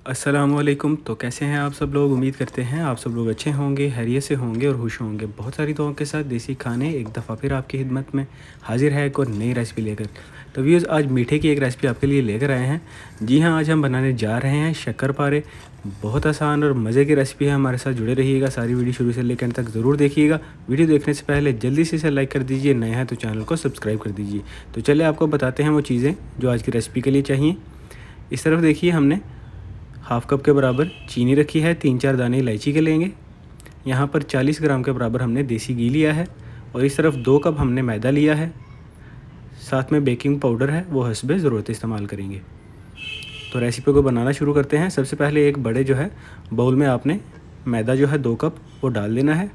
अस्सलामुअलैकुम। तो कैसे हैं आप सब लोग? उम्मीद करते हैं आप सब लोग अच्छे होंगे, खैरियत से होंगे और खुश होंगे। बहुत सारी दुआओं के साथ देसी खाने एक दफ़ा फिर आपकी खिदमत में हाजिर है एक और नई रेसिपी लेकर। तो व्यूअर्स, आज मीठे की एक रेसिपी आपके लिए लेकर आए हैं। जी हाँ, आज हम बनाने जा रहे हैं शक्करपारे। बहुत आसान और मज़े की रेसिपी है। हमारे साथ जुड़े रहिएगा, सारी वीडियो शुरू से लेकर अंत तक ज़रूर देखिएगा। वीडियो देखने से पहले जल्दी से इसे लाइक कर दीजिए, नए हैं तो चैनल को सब्सक्राइब कर दीजिए। तो चलिए आपको बताते हैं वो चीज़ें जो आज की रेसिपी के लिए चाहिए। इस तरफ देखिए, हमने हाफ़ कप के बराबर चीनी रखी है, 3-4 दाने इलायची के लेंगे। यहाँ पर 40 ग्राम के बराबर हमने देसी घी लिया है और इस तरफ 2 कप हमने मैदा लिया है। साथ में बेकिंग पाउडर है, वो हस्बे ज़रूरत इस्तेमाल करेंगे। तो रेसिपी को बनाना शुरू करते हैं। सबसे पहले एक बड़े जो है बाउल में आपने मैदा जो है 2 कप वो डाल देना है।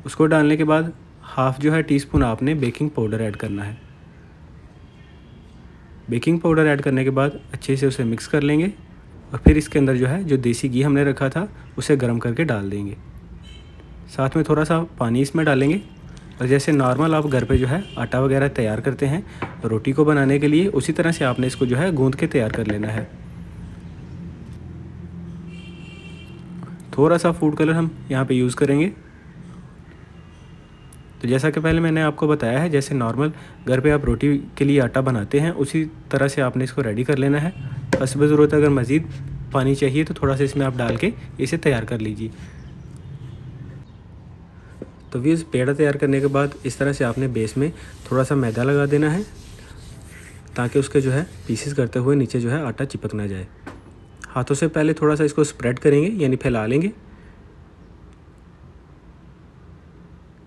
उसको डालने के बाद हाफ़ जो है टीस्पून आपने बेकिंग पाउडर ऐड करना है। बेकिंग पाउडर ऐड करने के बाद अच्छे से उसे मिक्स कर लेंगे और फिर इसके अंदर जो है जो देसी घी हमने रखा था उसे गर्म करके डाल देंगे। साथ में थोड़ा सा पानी इसमें डालेंगे और जैसे नॉर्मल आप घर पे जो है आटा वगैरह तैयार करते हैं रोटी को बनाने के लिए, उसी तरह से आपने इसको जो है गूंद के तैयार कर लेना है। थोड़ा सा फूड कलर हम यहाँ पे यूज़ करेंगे। तो जैसा कि पहले मैंने आपको बताया है, जैसे नॉर्मल घर पे आप रोटी के लिए आटा बनाते हैं उसी तरह से आपने इसको रेडी कर लेना है। हस्ब ज़रूरत अगर मज़ीद पानी चाहिए तो थोड़ा सा इसमें आप डाल के इसे तैयार कर लीजिए। तो भी इस पेड़ा तैयार करने के बाद इस तरह से आपने बेस में थोड़ा सा मैदा लगा देना है ताकि उसके जो है पीसेस करते हुए नीचे जो है आटा चिपक ना जाए। हाथों से पहले थोड़ा सा इसको स्प्रेड करेंगे, यानी फैला लेंगे।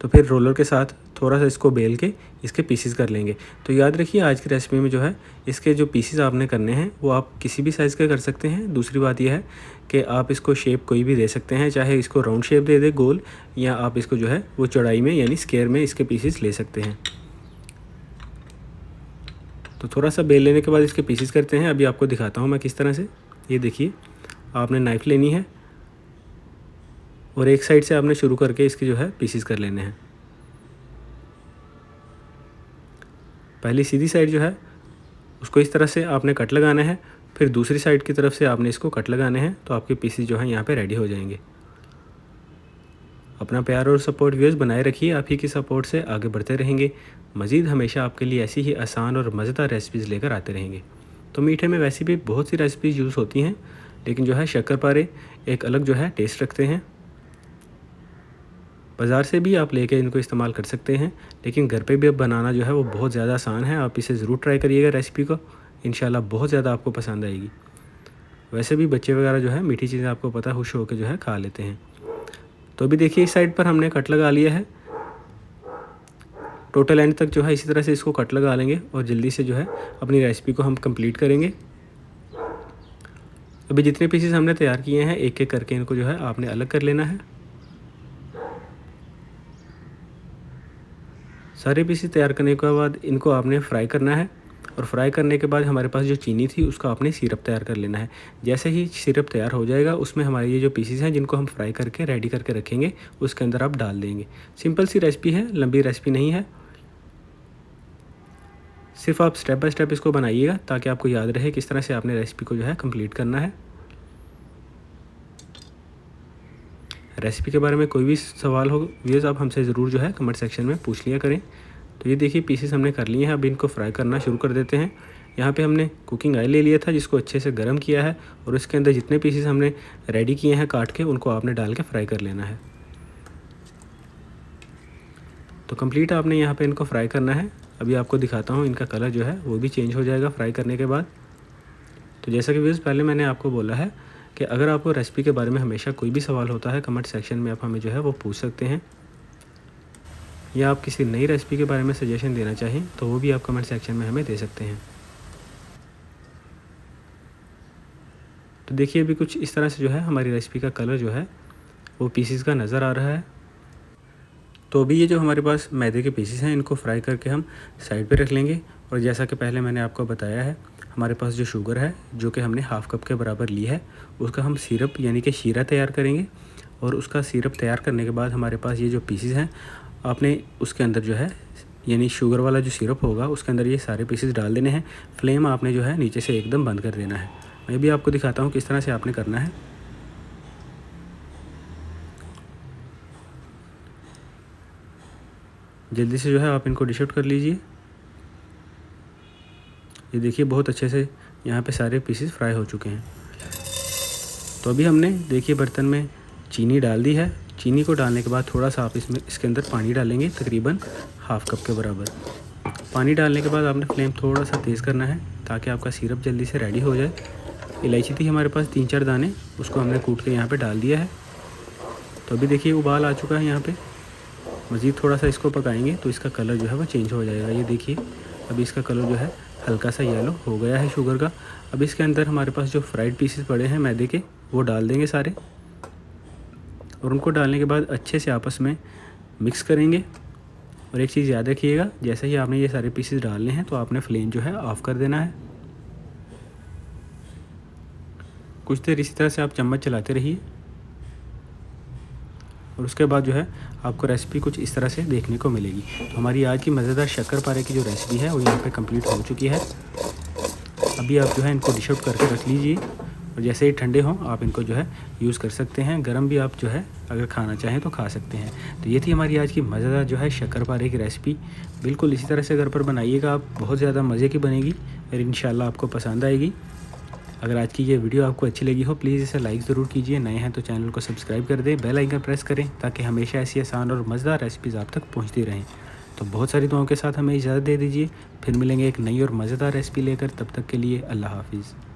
तो फिर रोलर के साथ थोड़ा सा इसको बेल के इसके पीसेस कर लेंगे। तो याद रखिए, आज की रेसिपी में जो है इसके जो पीसेस आपने करने हैं वो आप किसी भी साइज़ के कर सकते हैं। दूसरी बात यह है कि आप इसको शेप कोई भी दे सकते हैं, चाहे इसको राउंड शेप दे दे गोल, या आप इसको जो है वो चौड़ाई में यानी स्क्वायर में इसके पीसेस ले सकते हैं। तो थोड़ा सा बेल लेने के बाद इसके पीसेस करते हैं। अभी आपको दिखाता हूँ मैं किस तरह से। ये देखिए, आपने नाइफ़ लेनी है और एक साइड से आपने शुरू करके इसके जो है पीसेस कर लेने हैं। पहली सीधी साइड जो है उसको इस तरह से आपने कट लगाना है, फिर दूसरी साइड की तरफ से आपने इसको कट लगाने हैं। तो आपके पीसेस जो हैं यहाँ पे रेडी हो जाएंगे। अपना प्यार और सपोर्ट व्यूअर्स बनाए रखिए, आप ही की सपोर्ट से आगे बढ़ते रहेंगे। मज़ीद हमेशा आपके लिए ऐसी ही आसान और मज़ेदार रेसिपीज़ लेकर आते रहेंगे। तो मीठे में वैसे भी बहुत सी रेसिपीज़ यूज़ होती हैं, लेकिन जो है शक्करपारे एक अलग जो है टेस्ट रखते हैं। बाज़ार से भी आप लेके इनको इस्तेमाल कर सकते हैं, लेकिन घर पे भी अब बनाना जो है वो बहुत ज़्यादा आसान है। आप इसे ज़रूर ट्राई करिएगा रेसिपी को, इंशाल्लाह बहुत ज़्यादा आपको पसंद आएगी। वैसे भी बच्चे वगैरह जो है मीठी चीज़ें आपको पता है खुश होकर जो है खा लेते हैं। तो अभी देखिए, इस साइड पर हमने कट लगा लिया है। टोटल एंड तक जो है इसी तरह से इसको कट लगा लेंगे और जल्दी से जो है अपनी रेसिपी को हम कंप्लीट करेंगे। अभी जितने पीसेस हमने तैयार किए हैं एक एक करके इनको जो है आपने अलग कर लेना है। सारे पीसेस तैयार करने के बाद इनको आपने फ्राई करना है और फ्राई करने के बाद हमारे पास जो चीनी थी उसका आपने सिरप तैयार कर लेना है। जैसे ही सिरप तैयार हो जाएगा उसमें हमारे ये जो पीसेस हैं जिनको हम फ्राई करके रेडी करके रखेंगे उसके अंदर आप डाल देंगे। सिंपल सी रेसिपी है, लंबी रेसिपी नहीं है। सिर्फ आप स्टेप बाय स्टेप इसको बनाइएगा ताकि आपको याद रहे किस तरह से आपने रेसिपी को जो है कंप्लीट करना है। रेसिपी के बारे में कोई भी सवाल हो व्यूअर्स, आप हमसे ज़रूर जो है कमेंट सेक्शन में पूछ लिया करें। तो ये देखिए, पीसेस हमने कर लिए हैं। अब इनको फ्राई करना शुरू कर देते हैं। यहाँ पे हमने कुकिंग ऑयल ले लिया था जिसको अच्छे से गर्म किया है और इसके अंदर जितने पीसेस हमने रेडी किए हैं काट के उनको आपने डाल के फ्राई कर लेना है। तो कंप्लीट आपने यहाँ पे इनको फ्राई करना है। अभी आपको दिखाता हूँ, इनका कलर जो है वो भी चेंज हो जाएगा फ्राई करने के बाद। तो जैसा कि व्यूअर्स पहले मैंने आपको बोला है कि अगर आपको रेसिपी के बारे में हमेशा कोई भी सवाल होता है कमेंट सेक्शन में आप हमें जो है वो पूछ सकते हैं, या आप किसी नई रेसिपी के बारे में सजेशन देना चाहें तो वो भी आप कमेंट सेक्शन में हमें दे सकते हैं। तो देखिए, अभी कुछ इस तरह से जो है हमारी रेसिपी का कलर जो है वो पीसेस का नज़र आ रहा है। तो अभी ये जो हमारे पास मैदे के पीसेस हैं इनको फ्राई करके हम साइड पे रख लेंगे। और जैसा कि पहले मैंने आपको बताया है, हमारे पास जो शुगर है जो कि हमने हाफ़ कप के बराबर ली है उसका हम सिरप यानी कि शीरा तैयार करेंगे। और उसका सिरप तैयार करने के बाद हमारे पास ये जो पीसेस हैं आपने उसके अंदर जो है यानी शुगर वाला जो सिरप होगा उसके अंदर ये सारे पीसेस डाल देने हैं। फ्लेम आपने जो है नीचे से एकदम बंद कर देना है। मैं भी आपको दिखाता हूँ किस तरह से आपने करना है। जल्दी से जो है आप इनको डिश आउट कर लीजिए। ये देखिए बहुत अच्छे से यहाँ पे सारे पीसेस फ्राई हो चुके हैं। तो अभी हमने देखिए बर्तन में चीनी डाल दी है। चीनी को डालने के बाद थोड़ा सा आप इसके अंदर पानी डालेंगे, तकरीबन हाफ़ कप के बराबर। पानी डालने के बाद आपने फ्लेम थोड़ा सा तेज़ करना है ताकि आपका सिरप जल्दी से रेडी हो जाए। इलायची थी हमारे पास 3-4 दाने, उसको हमने कूट के यहाँ पे डाल दिया है। तो अभी देखिए उबाल आ चुका है यहाँ पे। मज़ीद थोड़ा सा इसको पकाएंगे तो इसका कलर जो है वो चेंज हो जाएगा। ये देखिए अभी इसका कलर जो है हल्का सा येलो हो गया है शुगर का। अब इसके अंदर हमारे पास जो फ्राइड पीसेस पड़े हैं मैदे के, वो डाल देंगे सारे, और उनको डालने के बाद अच्छे से आपस में मिक्स करेंगे। और एक चीज़ याद रखिएगा, जैसे ही आपने ये सारे पीसेस डालने हैं तो आपने फ्लेम जो है ऑफ़ कर देना है। कुछ देर इसी तरह से आप चम्मच चलाते रहिए, और उसके बाद जो है आपको रेसिपी कुछ इस तरह से देखने को मिलेगी। तो हमारी आज की मज़ेदार शक्करपारे की जो रेसिपी है वो यहाँ पे कंप्लीट हो चुकी है। अभी आप जो है इनको डिश आउट करके रख लीजिए, और जैसे ही ठंडे हों आप इनको जो है यूज़ कर सकते हैं। गरम भी आप जो है अगर खाना चाहें तो खा सकते हैं। तो ये थी हमारी आज की मज़ेदार जो है शक्करपारे की रेसिपी। बिल्कुल इसी तरह से घर पर बनाइएगा आप, बहुत ज़्यादा मज़े की बनेगी और इंशाल्लाह आपको पसंद आएगी। अगर आज की ये वीडियो आपको अच्छी लगी हो प्लीज़ इसे लाइक ज़रूर कीजिए। नए हैं तो चैनल को सब्सक्राइब कर दें, बेल आइकन प्रेस करें ताकि हमेशा ऐसी आसान और मज़ेदार रेसिपीज़ आप तक पहुंचती रहें। तो बहुत सारी दुआओं के साथ हमें इजाज़त दे दीजिए। फिर मिलेंगे एक नई और मज़ेदार रेसिपी लेकर, तब तक के लिए अल्लाह हाफ़िज़।